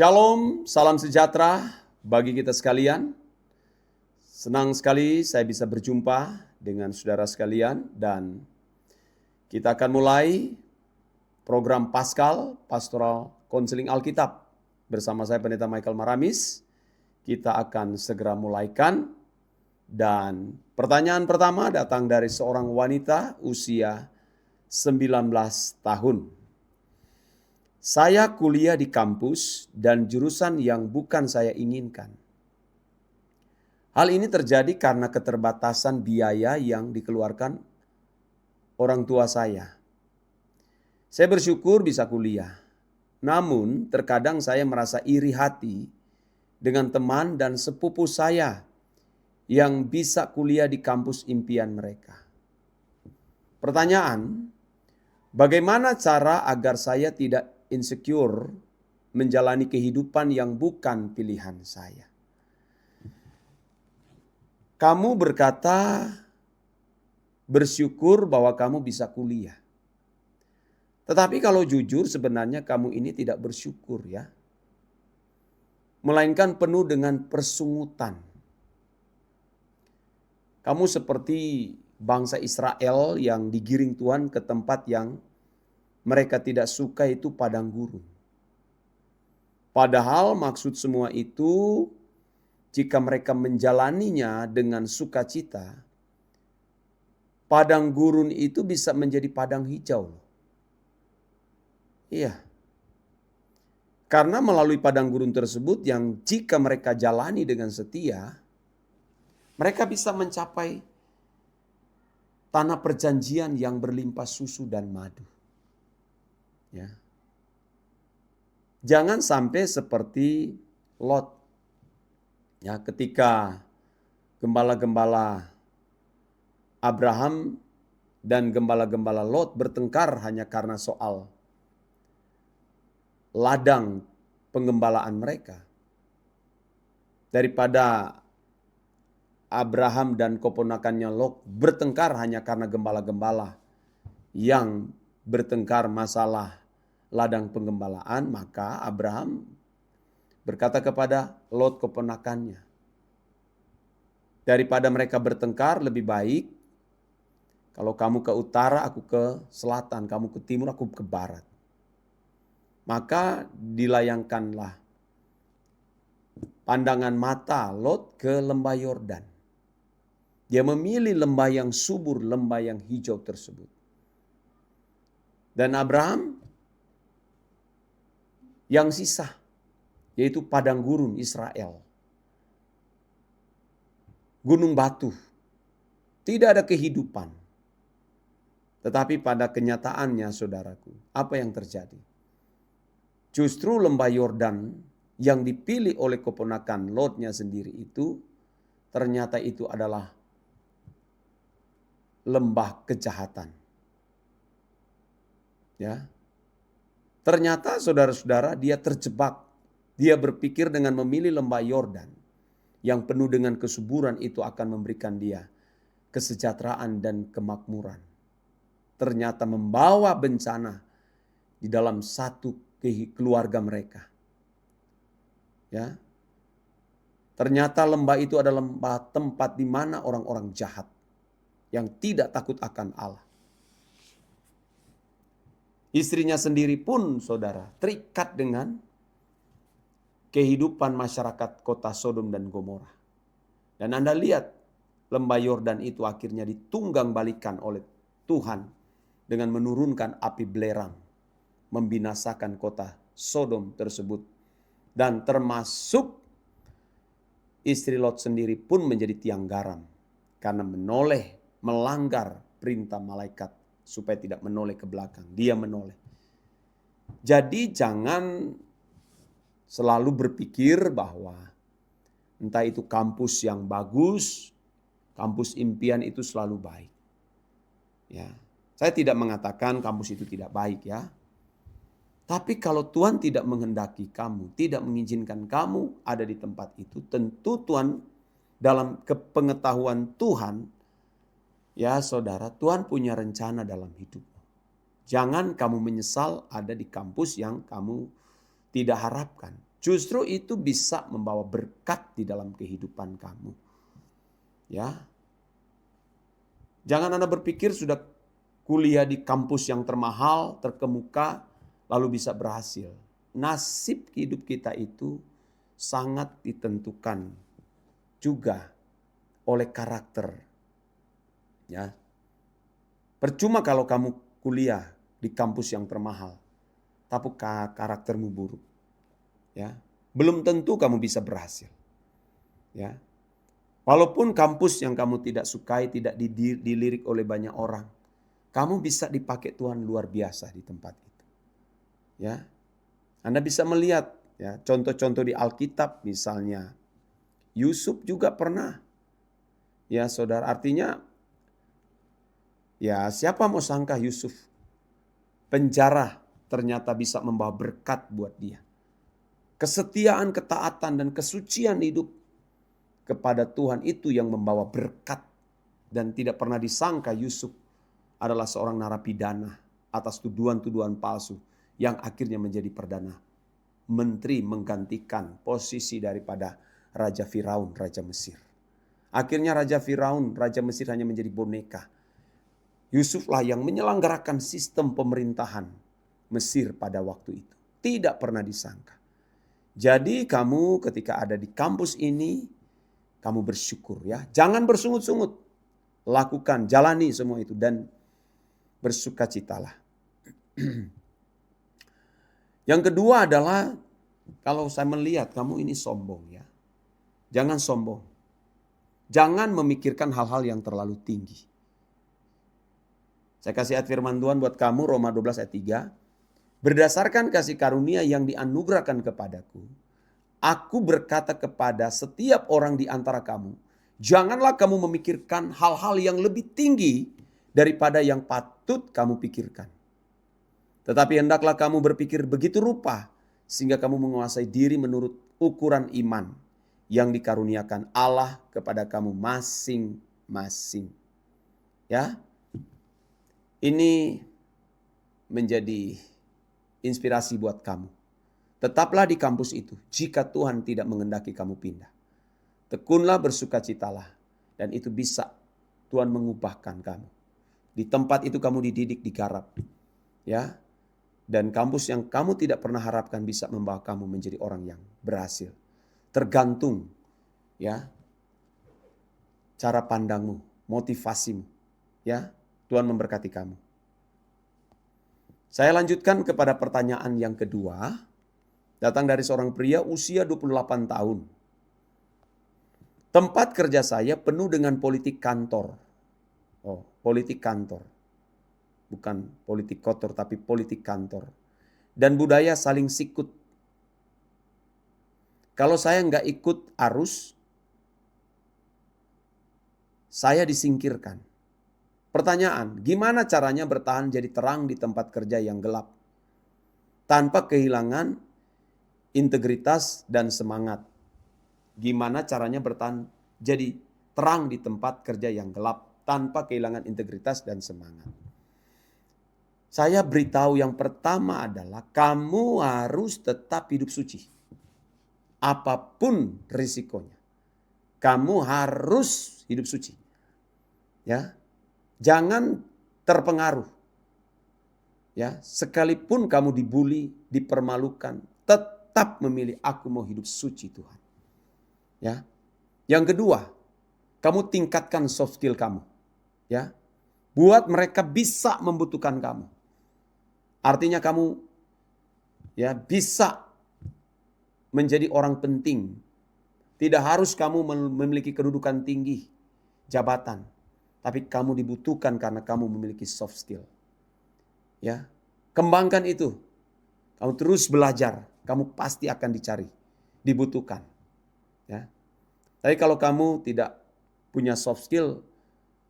Shalom, salam sejahtera bagi kita sekalian. Senang sekali saya bisa berjumpa dengan saudara sekalian dan kita akan mulai program Paskal Pastoral Konseling Alkitab bersama saya Pendeta Michael Maramis. Kita akan segera mulaikan dan pertanyaan pertama datang dari seorang wanita usia 19 tahun. Saya kuliah di kampus dan jurusan yang bukan saya inginkan. Hal ini terjadi karena keterbatasan biaya yang dikeluarkan orang tua saya. Saya bersyukur bisa kuliah. Namun terkadang saya merasa iri hati dengan teman dan sepupu saya yang bisa kuliah di kampus impian mereka. Pertanyaan, bagaimana cara agar saya tidak insecure menjalani kehidupan yang bukan pilihan saya? Kamu berkata bersyukur bahwa kamu bisa kuliah. Tetapi kalau jujur sebenarnya kamu ini tidak bersyukur ya. Melainkan penuh dengan persungutan. Kamu seperti bangsa Israel yang digiring Tuhan ke tempat yang mereka tidak suka, itu padang gurun. Padahal maksud semua itu jika mereka menjalaninya dengan sukacita, padang gurun itu bisa menjadi padang hijau. Iya. Karena melalui padang gurun tersebut yang jika mereka jalani dengan setia, mereka bisa mencapai tanah perjanjian yang berlimpah susu dan madu. Ya. Jangan sampai seperti Lot. Ya, ketika gembala-gembala Abraham dan gembala-gembala Lot bertengkar hanya karena soal ladang penggembalaan mereka. Daripada Abraham dan keponakannya Lot bertengkar hanya karena gembala-gembala yang bertengkar masalah ladang penggembalaan, maka Abraham berkata kepada Lot keponakannya, daripada mereka bertengkar lebih baik kalau kamu ke utara, aku ke selatan, kamu ke timur, aku ke barat. Maka dilayangkanlah pandangan mata Lot ke lembah Yordan. Dia memilih lembah yang subur, lembah yang hijau tersebut. Dan Abraham yang sisa, yaitu padang gurun Israel. Gunung batu. Tidak ada kehidupan. Tetapi pada kenyataannya saudaraku, apa yang terjadi? Justru lembah Yordan yang dipilih oleh keponakan Lotnya sendiri itu, ternyata itu adalah lembah kejahatan. Ya. Ternyata saudara-saudara dia terjebak. Dia berpikir dengan memilih lembah Yordan yang penuh dengan kesuburan itu akan memberikan dia kesejahteraan dan kemakmuran. Ternyata membawa bencana di dalam satu keluarga mereka. Ya. Ternyata lembah itu adalah lembah tempat di mana orang-orang jahat yang tidak takut akan Allah. Istrinya sendiri pun saudara terikat dengan kehidupan masyarakat kota Sodom dan Gomora. Dan Anda lihat lembah Yordan itu akhirnya ditunggang balikan oleh Tuhan dengan menurunkan api belerang, membinasakan kota Sodom tersebut. Dan termasuk istri Lot sendiri pun menjadi tiang garam karena melanggar perintah malaikat supaya tidak menoleh ke belakang. Dia menoleh. Jadi jangan selalu berpikir bahwa entah itu kampus yang bagus, kampus impian itu selalu baik. Ya, saya tidak mengatakan kampus itu tidak baik ya. Tapi kalau Tuhan tidak menghendaki kamu, tidak mengizinkan kamu ada di tempat itu, tentu Tuhan dalam kepengetahuan Tuhan, ya saudara, Tuhan punya rencana dalam hidupmu. Jangan kamu menyesal ada di kampus yang kamu tidak harapkan. Justru itu bisa membawa berkat di dalam kehidupan kamu. Ya. Jangan Anda berpikir sudah kuliah di kampus yang termahal, terkemuka, lalu bisa berhasil. Nasib hidup kita itu sangat ditentukan juga oleh karakter. Ya. Percuma kalau kamu kuliah di kampus yang termahal, tapi karaktermu buruk. Ya. Belum tentu kamu bisa berhasil. Ya. Walaupun kampus yang kamu tidak sukai, tidak dilirik oleh banyak orang, kamu bisa dipakai Tuhan luar biasa di tempat itu. Ya. Anda bisa melihat ya, contoh-contoh di Alkitab misalnya. Yusuf juga pernah. Ya, Saudara, artinya ya siapa mau sangka Yusuf penjara ternyata bisa membawa berkat buat dia. Kesetiaan, ketaatan, dan kesucian hidup kepada Tuhan itu yang membawa berkat. Dan tidak pernah disangka Yusuf adalah seorang narapidana atas tuduhan-tuduhan palsu yang akhirnya menjadi perdana menteri menggantikan posisi daripada Raja Firaun, Raja Mesir. Akhirnya Raja Firaun, Raja Mesir hanya menjadi boneka. Yusuflah yang menyelenggarakan sistem pemerintahan Mesir pada waktu itu. Tidak pernah disangka. Jadi kamu ketika ada di kampus ini, kamu bersyukur ya. Jangan bersungut-sungut. Lakukan, jalani semua itu dan bersukacitalah. Yang kedua adalah kalau saya melihat kamu ini sombong ya. Jangan sombong. Jangan memikirkan hal-hal yang terlalu tinggi. Saya kasih ayat firman Tuhan buat kamu Roma 12 ayat 3. Berdasarkan kasih karunia yang dianugerahkan kepadaku, aku berkata kepada setiap orang di antara kamu, janganlah kamu memikirkan hal-hal yang lebih tinggi daripada yang patut kamu pikirkan. Tetapi hendaklah kamu berpikir begitu rupa sehingga kamu menguasai diri menurut ukuran iman yang dikaruniakan Allah kepada kamu masing-masing. Ya. Ini menjadi inspirasi buat kamu. Tetaplah di kampus itu jika Tuhan tidak mengendaki kamu pindah. Tekunlah, bersukacitalah, dan itu bisa Tuhan mengubahkan kamu. Di tempat itu kamu dididik, digarap. Ya. Dan kampus yang kamu tidak pernah harapkan bisa membawa kamu menjadi orang yang berhasil. Tergantung ya cara pandangmu, motivasimu. Ya, Tuhan memberkati kamu. Saya lanjutkan kepada pertanyaan yang kedua. Datang dari seorang pria usia 28 tahun. Tempat kerja saya penuh dengan politik kantor. Oh, politik kantor. Bukan politik kotor, tapi politik kantor. Dan budaya saling sikut. Kalau saya nggak ikut arus, saya disingkirkan. Pertanyaan, gimana caranya bertahan jadi terang di tempat kerja yang gelap? Tanpa kehilangan integritas dan semangat. Gimana caranya bertahan jadi terang di tempat kerja yang gelap tanpa kehilangan integritas dan semangat? Saya beritahu yang pertama adalah kamu harus tetap hidup suci. Apapun risikonya. Kamu harus hidup suci. Ya. Jangan terpengaruh. Ya, sekalipun kamu dibully, dipermalukan, tetap memilih aku mau hidup suci Tuhan. Ya. Yang kedua, kamu tingkatkan soft skill kamu. Ya. Buat mereka bisa membutuhkan kamu. Artinya kamu ya bisa menjadi orang penting. Tidak harus kamu memiliki kedudukan tinggi, jabatan. Tapi kamu dibutuhkan karena kamu memiliki soft skill. Ya, kembangkan itu. Kamu terus belajar, kamu pasti akan dicari, dibutuhkan. Ya. Tapi kalau kamu tidak punya soft skill,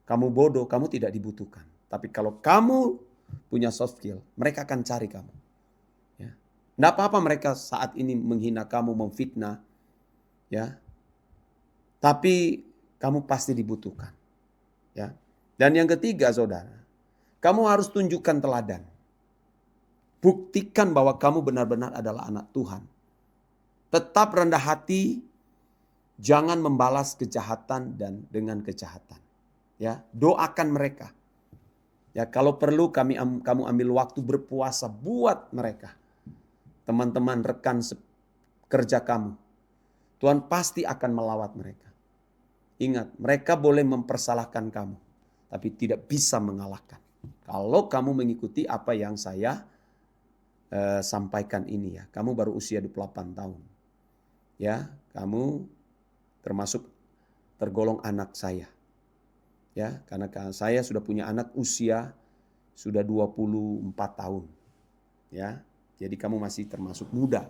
kamu bodoh, kamu tidak dibutuhkan. Tapi kalau kamu punya soft skill, mereka akan cari kamu. Ya. Nggak apa-apa mereka saat ini menghina kamu, memfitnah. Ya. Tapi kamu pasti dibutuhkan. Ya. Dan yang ketiga saudara, kamu harus tunjukkan teladan. Buktikan bahwa kamu benar-benar adalah anak Tuhan. Tetap rendah hati, jangan membalas kejahatan dan dengan kejahatan. Ya, doakan mereka. Ya, kalau perlu kamu ambil waktu berpuasa buat mereka. Teman-teman, rekan kerja kamu. Tuhan pasti akan melawat mereka. Ingat, mereka boleh mempersalahkan kamu, tapi tidak bisa mengalahkan. Kalau kamu mengikuti apa yang saya sampaikan ini ya. Kamu baru usia 28 tahun. Ya, kamu termasuk tergolong anak saya. Ya, karena saya sudah punya anak usia sudah 24 tahun. Ya, jadi kamu masih termasuk muda.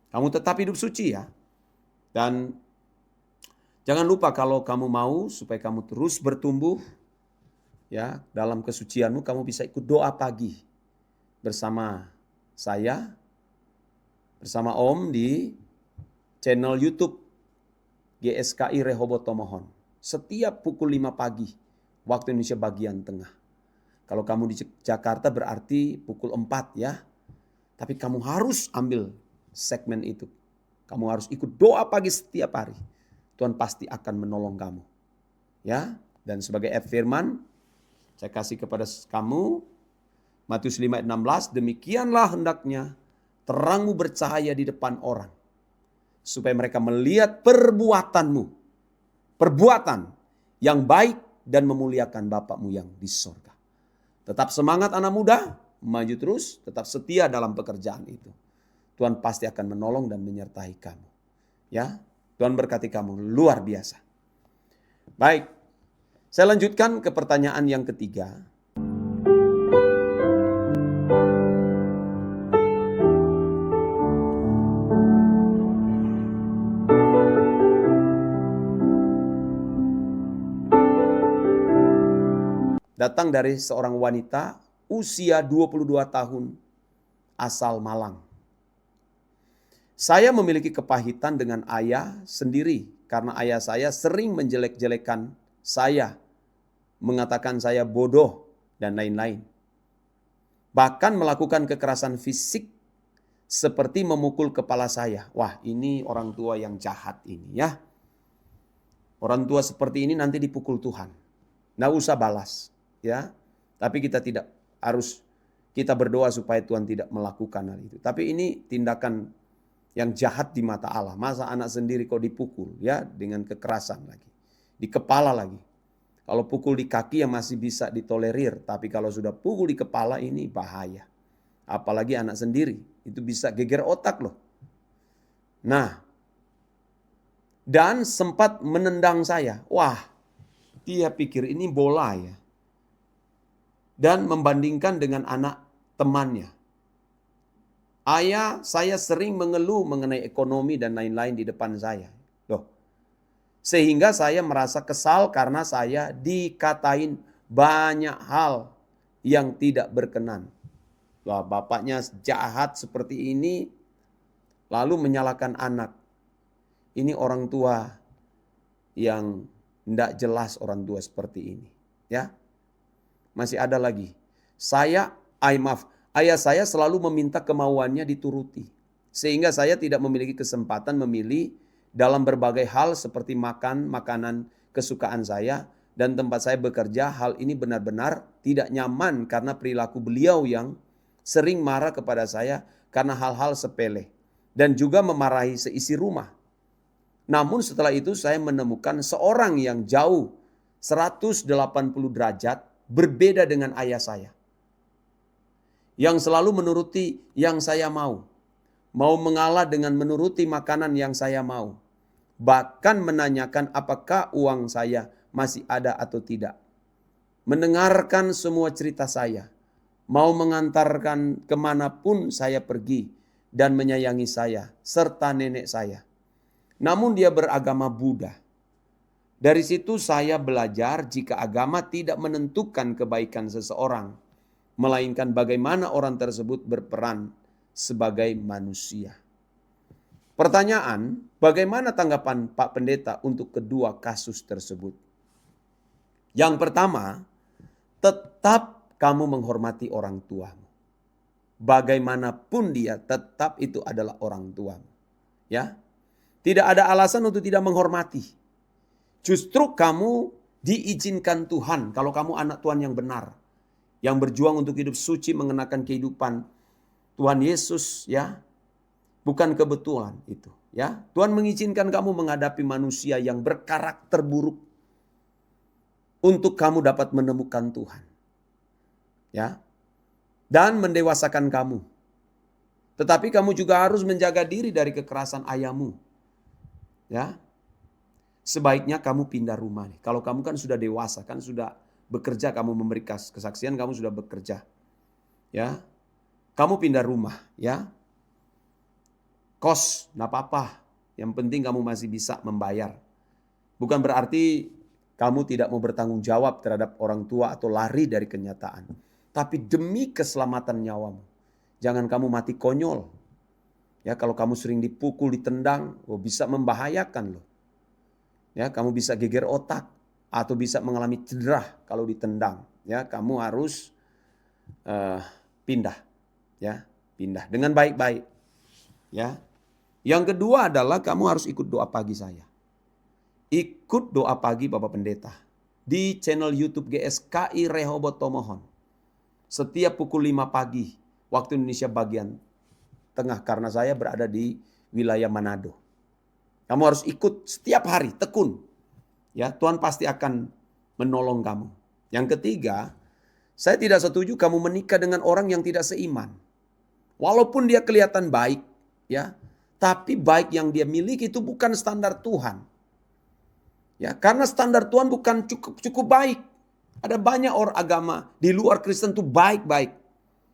Kamu tetap hidup suci ya. Dan jangan lupa kalau kamu mau supaya kamu terus bertumbuh ya dalam kesucianmu, kamu bisa ikut doa pagi bersama saya, bersama Om di channel YouTube GSKI Rehoboth Tomohon. Setiap pukul 5 pagi waktu Indonesia bagian tengah. Kalau kamu di Jakarta berarti pukul 4 ya. Tapi kamu harus ambil segmen itu. Kamu harus ikut doa pagi setiap hari. Tuhan pasti akan menolong kamu. Ya, dan sebagai firman saya kasih kepada kamu Matius 5 ayat 16, demikianlah hendaknya terangmu bercahaya di depan orang, supaya mereka melihat perbuatanmu, perbuatan yang baik dan memuliakan Bapakmu yang di sorga. Tetap semangat anak muda, maju terus, tetap setia dalam pekerjaan itu. Tuhan pasti akan menolong dan menyertai kamu. Ya, Tuhan berkati kamu luar biasa. Baik, saya lanjutkan ke pertanyaan yang ketiga. Datang dari seorang wanita usia 22 tahun asal Malang. Saya memiliki kepahitan dengan ayah sendiri karena ayah saya sering menjelek-jelekan saya, mengatakan saya bodoh dan lain-lain. Bahkan melakukan kekerasan fisik seperti memukul kepala saya. Wah, ini orang tua yang jahat ini ya. Orang tua seperti ini nanti dipukul Tuhan. Nggak usah balas. Ya, tapi kita tidak harus, kita berdoa supaya Tuhan tidak melakukan hal itu. Tapi ini tindakan yang jahat di mata Allah. Masa anak sendiri kok dipukul ya dengan kekerasan lagi. Di kepala lagi. Kalau pukul di kaki yang masih bisa ditolerir, tapi kalau sudah pukul di kepala ini bahaya. Apalagi anak sendiri, itu bisa geger otak loh. Nah, dan sempat menendang saya. Wah, dia pikir ini bola ya. Dan membandingkan dengan anak temannya. Ayah saya sering mengeluh mengenai ekonomi dan lain-lain di depan saya. Loh, sehingga saya merasa kesal karena saya dikatain banyak hal yang tidak berkenan. Wah, bapaknya jahat seperti ini lalu menyalahkan anak. Ini orang tua yang tidak jelas, orang tua seperti ini. Ya. Masih ada lagi. Ayah saya selalu meminta kemauannya dituruti. Sehingga saya tidak memiliki kesempatan memilih dalam berbagai hal seperti makan makanan kesukaan saya dan tempat saya bekerja. Hal ini benar-benar tidak nyaman karena perilaku beliau yang sering marah kepada saya karena hal-hal sepele. Dan juga memarahi seisi rumah. Namun setelah itu saya menemukan seorang yang jauh 180 derajat berbeda dengan ayah saya. Yang selalu menuruti yang saya mau. Mau mengalah dengan menuruti makanan yang saya mau. Bahkan menanyakan apakah uang saya masih ada atau tidak. Mendengarkan semua cerita saya. Mau mengantarkan kemanapun saya pergi. Dan menyayangi saya serta nenek saya. Namun dia beragama Buddha. Dari situ saya belajar jika agama tidak menentukan kebaikan seseorang, melainkan bagaimana orang tersebut berperan sebagai manusia. Pertanyaan, bagaimana tanggapan Pak Pendeta untuk kedua kasus tersebut? Yang pertama, tetap kamu menghormati orang tuamu. Bagaimanapun dia, tetap itu adalah orang tuamu. Ya. Tidak ada alasan untuk tidak menghormati. Justru kamu diizinkan Tuhan kalau kamu anak Tuhan yang benar. Yang berjuang untuk hidup suci, mengenakan kehidupan Tuhan Yesus, ya. Bukan kebetulan itu, ya. Tuhan mengizinkan kamu menghadapi manusia yang berkarakter buruk untuk kamu dapat menemukan Tuhan. Ya. Dan mendewasakan kamu. Tetapi kamu juga harus menjaga diri dari kekerasan ayahmu. Ya. Sebaiknya kamu pindah rumah nih. Kalau kamu kan sudah dewasa, kan sudah bekerja, kamu memberi kesaksian, kamu sudah bekerja. Ya. Kamu pindah rumah, ya. Kos, enggak apa-apa. Yang penting kamu masih bisa membayar. Bukan berarti kamu tidak mau bertanggung jawab terhadap orang tua atau lari dari kenyataan. Tapi demi keselamatan nyawamu. Jangan kamu mati konyol. Ya, kalau kamu sering dipukul, ditendang, bisa membahayakan loh. Ya, kamu bisa geger otak atau bisa mengalami cedera kalau ditendang. Ya, kamu harus pindah. Ya, pindah dengan baik-baik. Ya. Yang kedua adalah kamu harus ikut doa pagi saya. Ikut doa pagi Bapak Pendeta di channel YouTube GSKI Rehoboth Tomohon. Setiap pukul 5 pagi waktu Indonesia bagian tengah karena saya berada di wilayah Manado. Kamu harus ikut setiap hari, tekun. Ya, Tuhan pasti akan menolong kamu. Yang ketiga, saya tidak setuju kamu menikah dengan orang yang tidak seiman. Walaupun dia kelihatan baik, ya, tapi baik yang dia miliki itu bukan standar Tuhan. Ya, karena standar Tuhan bukan cukup baik. Ada banyak orang agama di luar Kristen itu baik-baik.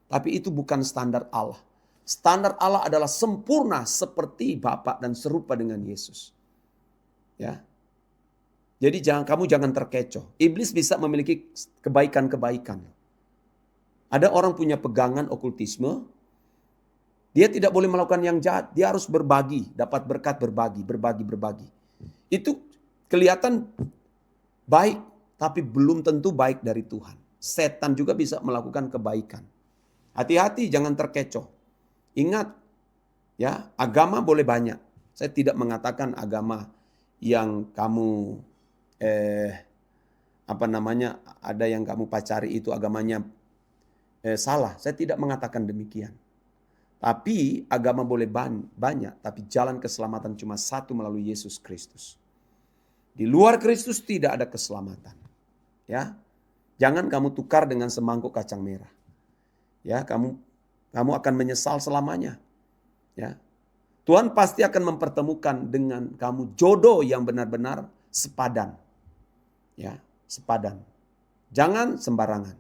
Tapi itu bukan standar Allah. Standar Allah adalah sempurna seperti Bapa dan serupa dengan Yesus. Ya. Jadi kamu jangan terkecoh. Iblis bisa memiliki kebaikan-kebaikan. Ada orang punya pegangan okultisme. Dia tidak boleh melakukan yang jahat. Dia harus berbagi, dapat berkat berbagi. Itu kelihatan baik, tapi belum tentu baik dari Tuhan. Setan juga bisa melakukan kebaikan. Hati-hati, jangan terkecoh. Ingat, ya, agama boleh banyak. Saya tidak mengatakan agama yang kamu ada yang kamu pacari itu agamanya salah. Saya tidak mengatakan demikian. Tapi agama boleh banyak, tapi jalan keselamatan cuma satu melalui Yesus Kristus. Di luar Kristus tidak ada keselamatan. Ya. Jangan kamu tukar dengan semangkuk kacang merah. Ya, kamu akan menyesal selamanya. Ya. Tuhan pasti akan mempertemukan dengan kamu jodoh yang benar-benar sepadan. Ya, sepadan. Jangan sembarangan.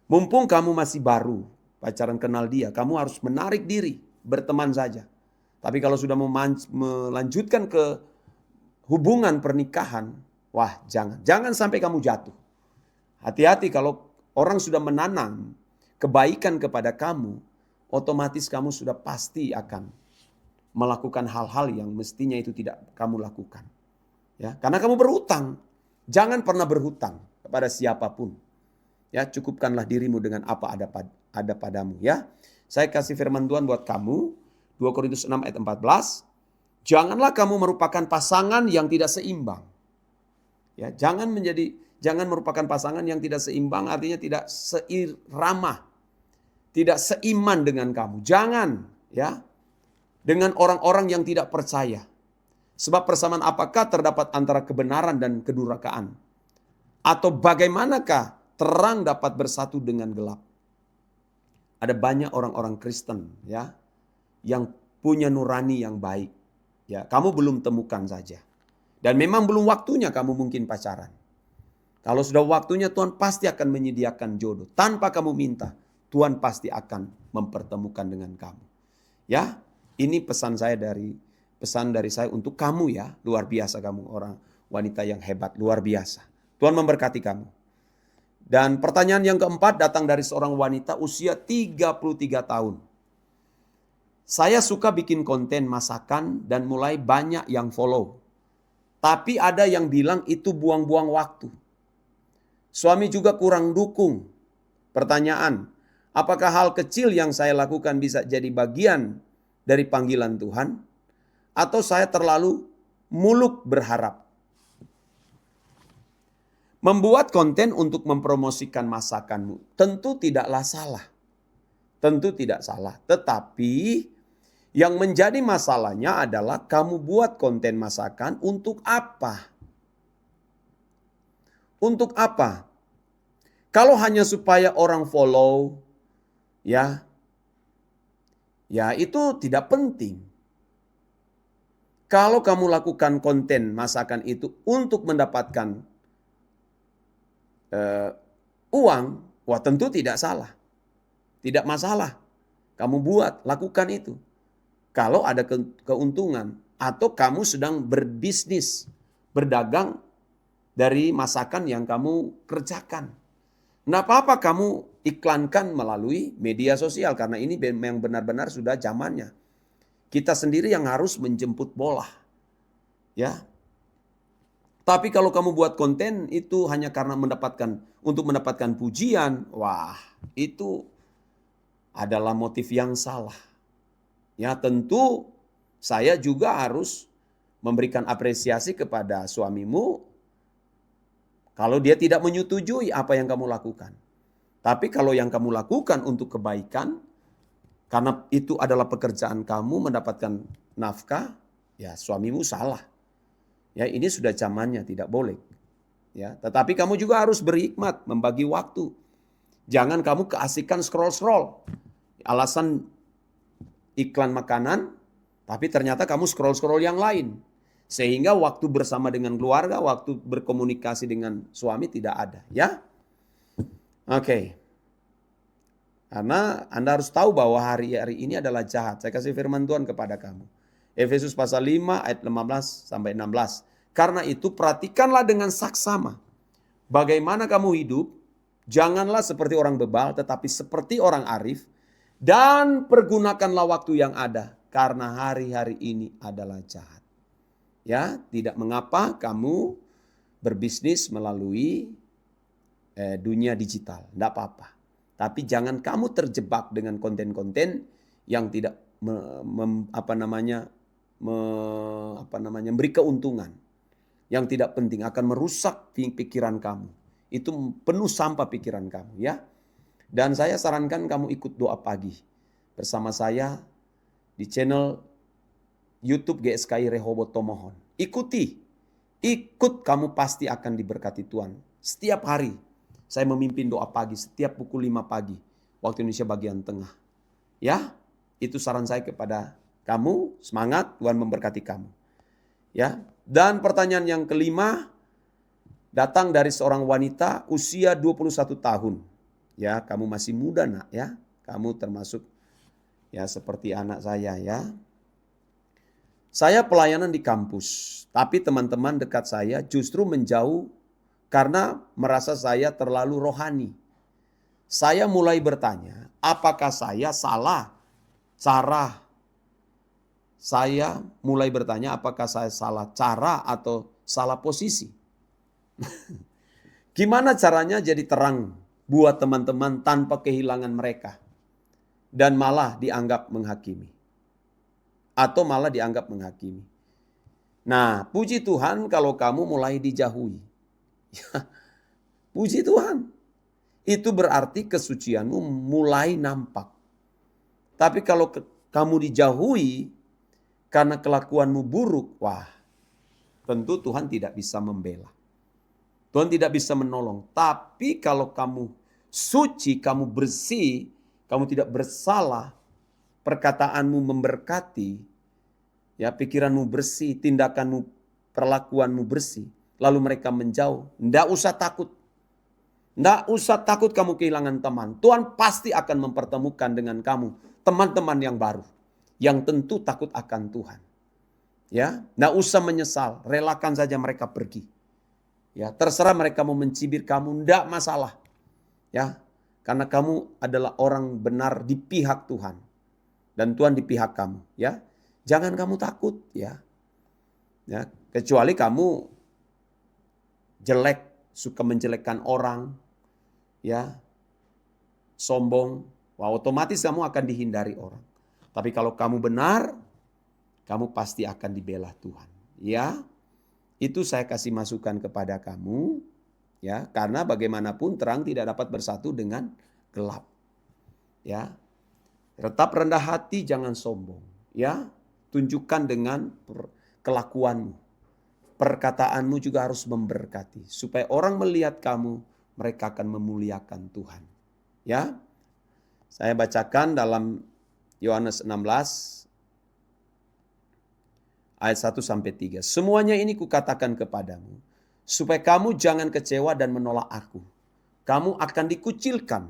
Mumpung kamu masih baru, pacaran kenal dia, kamu harus menarik diri, berteman saja. Tapi kalau sudah melanjutkan ke hubungan pernikahan, wah jangan sampai kamu jatuh. Hati-hati kalau orang sudah menanam kebaikan kepada kamu, otomatis kamu sudah pasti akan melakukan hal-hal yang mestinya itu tidak kamu lakukan. Ya, karena kamu berhutang. Jangan pernah berhutang kepada siapapun. Ya, cukupkanlah dirimu dengan apa ada padamu, ya. Saya kasih firman Tuhan buat kamu, 2 Korintus 6 ayat 14. Janganlah kamu merupakan pasangan yang tidak seimbang. Ya, jangan merupakan pasangan yang tidak seimbang, artinya tidak seirama, tidak seiman dengan kamu. Jangan, ya, dengan orang-orang yang tidak percaya. Sebab persamaan apakah terdapat antara kebenaran dan kedurhakaan? Atau bagaimanakah terang dapat bersatu dengan gelap? Ada banyak orang-orang Kristen, ya, yang punya nurani yang baik. Ya, kamu belum temukan saja. Dan memang belum waktunya kamu mungkin pacaran. Kalau sudah waktunya, Tuhan pasti akan menyediakan jodoh. Tanpa kamu minta, Tuhan pasti akan mempertemukan dengan kamu. Ya, ini pesan dari saya untuk kamu, ya. Luar biasa kamu, orang wanita yang hebat, luar biasa. Tuhan memberkati kamu. Dan pertanyaan yang keempat datang dari seorang wanita usia 33 tahun. Saya suka bikin konten masakan dan mulai banyak yang follow. Tapi ada yang bilang itu buang-buang waktu. Suami juga kurang dukung. Pertanyaan, apakah hal kecil yang saya lakukan bisa jadi bagian dari panggilan Tuhan? Atau saya terlalu muluk berharap? Membuat konten untuk mempromosikan masakanmu tentu tidaklah salah. Tentu tidak salah. Tetapi yang menjadi masalahnya adalah kamu buat konten masakan untuk apa? Untuk apa? Kalau hanya supaya orang follow, ya itu tidak penting. Kalau kamu lakukan konten masakan itu untuk mendapatkan uang, wah tentu tidak salah. Tidak masalah. Kamu buat, lakukan itu. Kalau ada keuntungan atau kamu sedang berbisnis, berdagang dari masakan yang kamu kerjakan. Nah, apa-apa kamu iklankan melalui media sosial karena ini yang benar-benar sudah zamannya. Kita sendiri yang harus menjemput bola. Ya. Tapi kalau kamu buat konten itu hanya karena untuk mendapatkan pujian, wah, itu adalah motif yang salah. Ya, tentu saya juga harus memberikan apresiasi kepada suamimu kalau dia tidak menyetujui apa yang kamu lakukan. Tapi kalau yang kamu lakukan untuk kebaikan, karena itu adalah pekerjaan kamu mendapatkan nafkah, ya suamimu salah. Ya, ini sudah zamannya, tidak boleh. Ya, tetapi kamu juga harus berhikmat membagi waktu. Jangan kamu keasikan scroll-scroll. Alasan iklan makanan, tapi ternyata kamu scroll-scroll yang lain. Sehingga waktu bersama dengan keluarga, waktu berkomunikasi dengan suami tidak ada. Ya, oke. Karena Anda harus tahu bahwa hari-hari ini adalah jahat. Saya kasih firman Tuhan kepada kamu. Efesus pasal 5 ayat 15 sampai 16. Karena itu perhatikanlah dengan saksama. Bagaimana kamu hidup, janganlah seperti orang bebal tetapi seperti orang arif. Dan pergunakanlah waktu yang ada karena hari-hari ini adalah jahat. Ya, tidak mengapa kamu berbisnis melalui dunia digital. Tidak apa-apa. Tapi jangan kamu terjebak dengan konten-konten yang tidak memberi keuntungan. Yang tidak penting akan merusak pikiran kamu. Itu penuh sampah pikiran kamu, ya. Dan saya sarankan kamu ikut doa pagi bersama saya di channel YouTube GSKI Rehoboth Tomohon. Ikut kamu pasti akan diberkati Tuhan. Setiap hari saya memimpin doa pagi setiap pukul 5 pagi waktu Indonesia bagian tengah. Ya, itu saran saya kepada kamu, semangat, Tuhan memberkati kamu. Ya, dan pertanyaan yang kelima datang dari seorang wanita usia 21 tahun. Ya, kamu masih muda nak ya. Kamu termasuk ya seperti anak saya ya. Saya pelayanan di kampus, tapi teman-teman dekat saya justru menjauh karena merasa saya terlalu rohani. Saya mulai bertanya, apakah saya salah cara? Saya mulai bertanya apakah saya salah cara atau salah posisi. Gimana caranya jadi terang buat teman-teman tanpa kehilangan mereka dan malah dianggap menghakimi. Atau malah dianggap menghakimi. Nah, puji Tuhan kalau kamu mulai dijauhi. Puji Tuhan. Itu berarti kesucianmu mulai nampak. Tapi kalau kamu dijauhi karena kelakuanmu buruk, wah, tentu Tuhan tidak bisa membela. Tuhan tidak bisa menolong. Tapi kalau kamu suci, kamu bersih, kamu tidak bersalah, perkataanmu memberkati, ya pikiranmu bersih, tindakanmu, perlakuanmu bersih, lalu mereka menjauh, enggak usah takut. Enggak usah takut kamu kehilangan teman. Tuhan pasti akan mempertemukan dengan kamu teman-teman yang baru, yang tentu takut akan Tuhan. Ya, enggak usah menyesal, relakan saja mereka pergi. Ya, terserah mereka mau mencibir kamu, enggak masalah. Ya, karena kamu adalah orang benar di pihak Tuhan. Dan Tuhan di pihak kamu, ya. Jangan kamu takut, ya. Ya, kecuali kamu jelek, suka menjelekkan orang, ya. Sombong, wah otomatis kamu akan dihindari orang. Tapi kalau kamu benar, kamu pasti akan dibela Tuhan. Ya, itu saya kasih masukan kepada kamu. Ya, karena bagaimanapun terang tidak dapat bersatu dengan gelap. Ya, tetap rendah hati, jangan sombong. Ya, tunjukkan dengan kelakuanmu. Perkataanmu juga harus memberkati. Supaya orang melihat kamu, mereka akan memuliakan Tuhan. Ya, saya bacakan dalam Yohanes 16 ayat 1-3. Semuanya ini kukatakan kepadamu, supaya kamu jangan kecewa dan menolak aku. Kamu akan dikucilkan.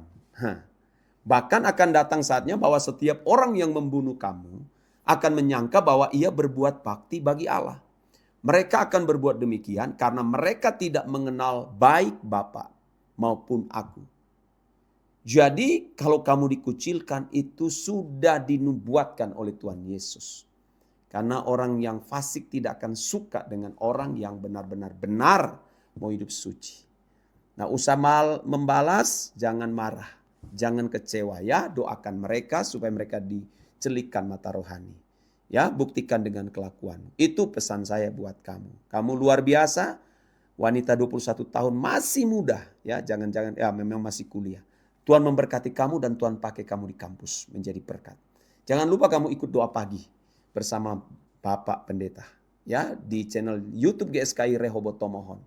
Bahkan akan datang saatnya bahwa setiap orang yang membunuh kamu akan menyangka bahwa ia berbuat bakti bagi Allah. Mereka akan berbuat demikian karena mereka tidak mengenal baik Bapa maupun aku. Jadi kalau kamu dikucilkan itu sudah dinubuatkan oleh Tuhan Yesus. Karena orang yang fasik tidak akan suka dengan orang yang benar-benar benar mau hidup suci. Nah, usah membalas, jangan marah, jangan kecewa ya. Doakan mereka supaya mereka dicelikkan mata rohani. Ya, buktikan dengan kelakuan. Itu pesan saya buat kamu. Kamu luar biasa, wanita 21 tahun masih muda. Ya, jangan-jangan ya memang masih kuliah. Tuhan memberkati kamu dan Tuhan pakai kamu di kampus menjadi berkat. Jangan lupa kamu ikut doa pagi bersama Bapak Pendeta ya di channel YouTube GSKI Rehoboth Tomohon.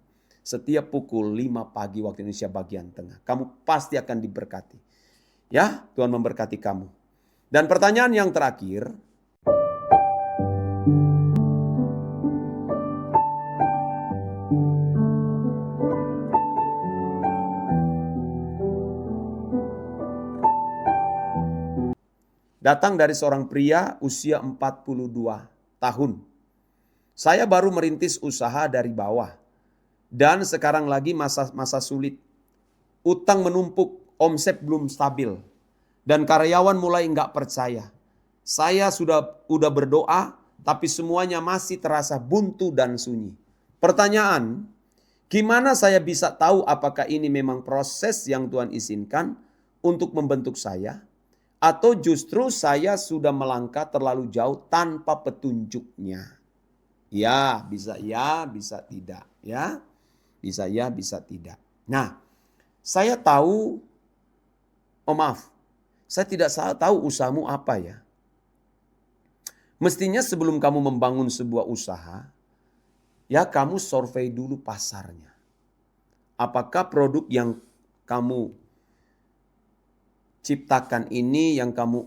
Setiap pukul 5 pagi waktu Indonesia bagian tengah. Kamu pasti akan diberkati. Ya, Tuhan memberkati kamu. Dan pertanyaan yang terakhir, datang dari seorang pria usia 42 tahun. Saya baru merintis usaha dari bawah. Dan sekarang lagi masa sulit. Utang menumpuk, omset belum stabil. Dan karyawan mulai nggak percaya. Saya udah berdoa, tapi semuanya masih terasa buntu dan sunyi. Pertanyaan, gimana saya bisa tahu apakah ini memang proses yang Tuhan izinkan untuk membentuk saya? Atau justru saya sudah melangkah terlalu jauh tanpa petunjuknya? Ya, bisa tidak. Ya, bisa tidak. Nah, saya tahu, saya tidak tahu usahamu apa ya. Mestinya sebelum kamu membangun sebuah usaha, ya kamu survei dulu pasarnya. Apakah produk yang kamu ciptakan ini, yang kamu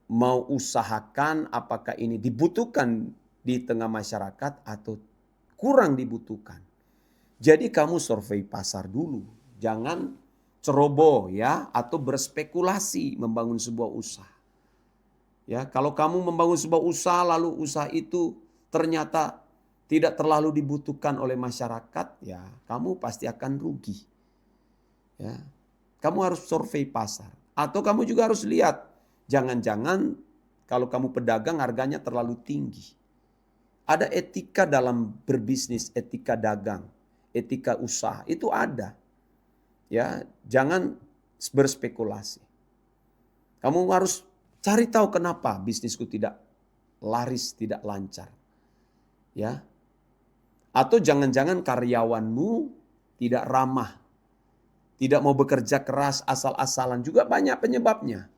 mau usahakan, apakah ini dibutuhkan di tengah masyarakat atau kurang dibutuhkan. Jadi kamu survei pasar dulu. Jangan ceroboh ya atau berspekulasi membangun sebuah usaha. Ya, kalau kamu membangun sebuah usaha lalu usaha itu ternyata tidak terlalu dibutuhkan oleh masyarakat, ya kamu pasti akan rugi. Ya. Kamu harus survei pasar. Atau kamu juga harus lihat, jangan-jangan kalau kamu pedagang harganya terlalu tinggi. Ada etika dalam berbisnis, etika dagang, etika usaha, itu ada. Ya, jangan berspekulasi. Kamu harus cari tahu kenapa bisnisku tidak laris, tidak lancar. Ya. Atau jangan-jangan karyawanmu tidak ramah. Tidak mau bekerja keras asal-asalan, juga banyak penyebabnya.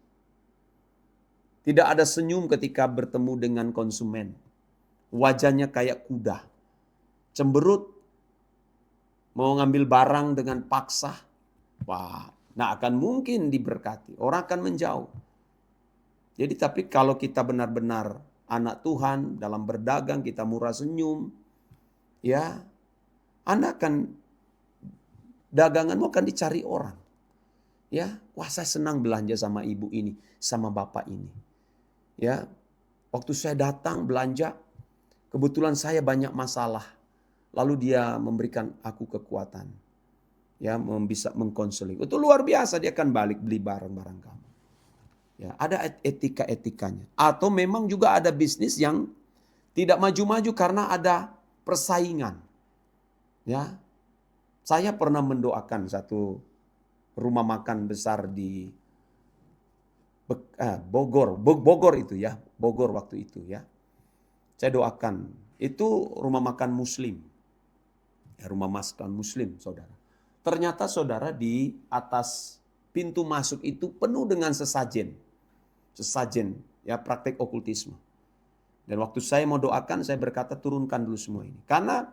Tidak ada senyum ketika bertemu dengan konsumen. Wajahnya kayak kuda. Cemberut. Mau ngambil barang dengan paksa. Wah, nah akan mungkin diberkati. Orang akan menjauh. Jadi tapi kalau kita benar-benar anak Tuhan, dalam berdagang kita murah senyum. Ya, Anda akan daganganmu akan dicari orang. Ya, wah saya senang belanja sama ibu ini, sama bapak ini. Ya, waktu saya datang belanja, kebetulan saya banyak masalah. Lalu dia memberikan aku kekuatan. Ya, bisa mengkonseling. Itu luar biasa, dia akan balik beli barang-barang kamu. Ya, ada etika-etikanya. Atau memang juga ada bisnis yang tidak maju-maju karena ada persaingan. Ya, saya pernah mendoakan satu rumah makan besar di Bogor itu ya, Bogor waktu itu ya. Saya doakan. Itu rumah makan Muslim. Ya, rumah makan Muslim, saudara. Ternyata saudara di atas pintu masuk itu penuh dengan sesajen. Sesajen, ya praktek okultisme. Dan waktu saya mau doakan, saya berkata turunkan dulu semua ini. Karena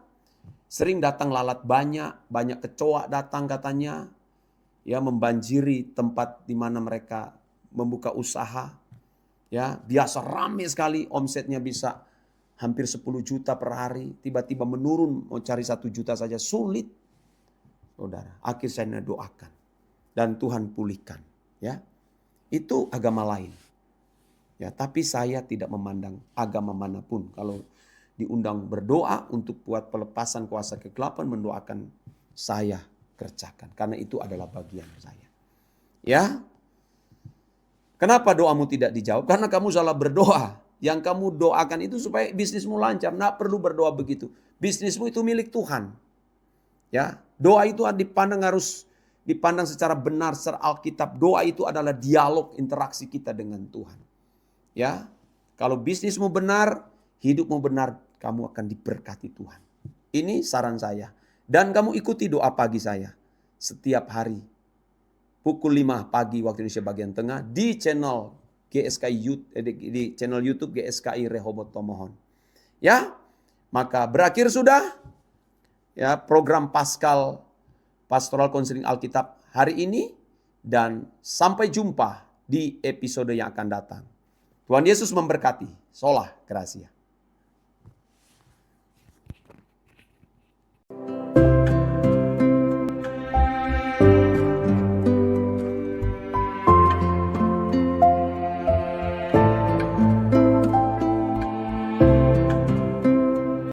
sering datang lalat banyak kecoa datang katanya. Ya, membanjiri tempat di mana mereka membuka usaha. Ya, biasa ramai sekali, omsetnya bisa hampir 10 juta per hari. Tiba-tiba menurun, mau cari 1 juta saja sulit. Saudara, akhir saya doakan. Dan Tuhan pulihkan. Ya, itu agama lain. Ya, tapi saya tidak memandang agama manapun. Kalau diundang berdoa untuk buat pelepasan kuasa kegelapan, mendoakan, saya kerjakan. Karena itu adalah bagian saya. Ya, kenapa doamu tidak dijawab? Karena kamu salah berdoa. Yang kamu doakan itu supaya bisnismu lancar. Nggak perlu berdoa begitu. Bisnismu itu milik Tuhan. Ya, doa itu harus dipandang secara benar, secara Alkitab. Doa itu adalah dialog interaksi kita dengan Tuhan. Ya, kalau bisnismu benar, hidupmu benar, kamu akan diberkati Tuhan. Ini saran saya. Dan kamu ikuti doa pagi saya setiap hari. Pukul 5 pagi waktu Indonesia bagian tengah di channel di channel YouTube GSKI Rehoboth Tomohon. Ya, maka berakhir sudah ya program Pastoral Counseling Alkitab hari ini, dan sampai jumpa di episode yang akan datang. Tuhan Yesus memberkati. Sola Gracia.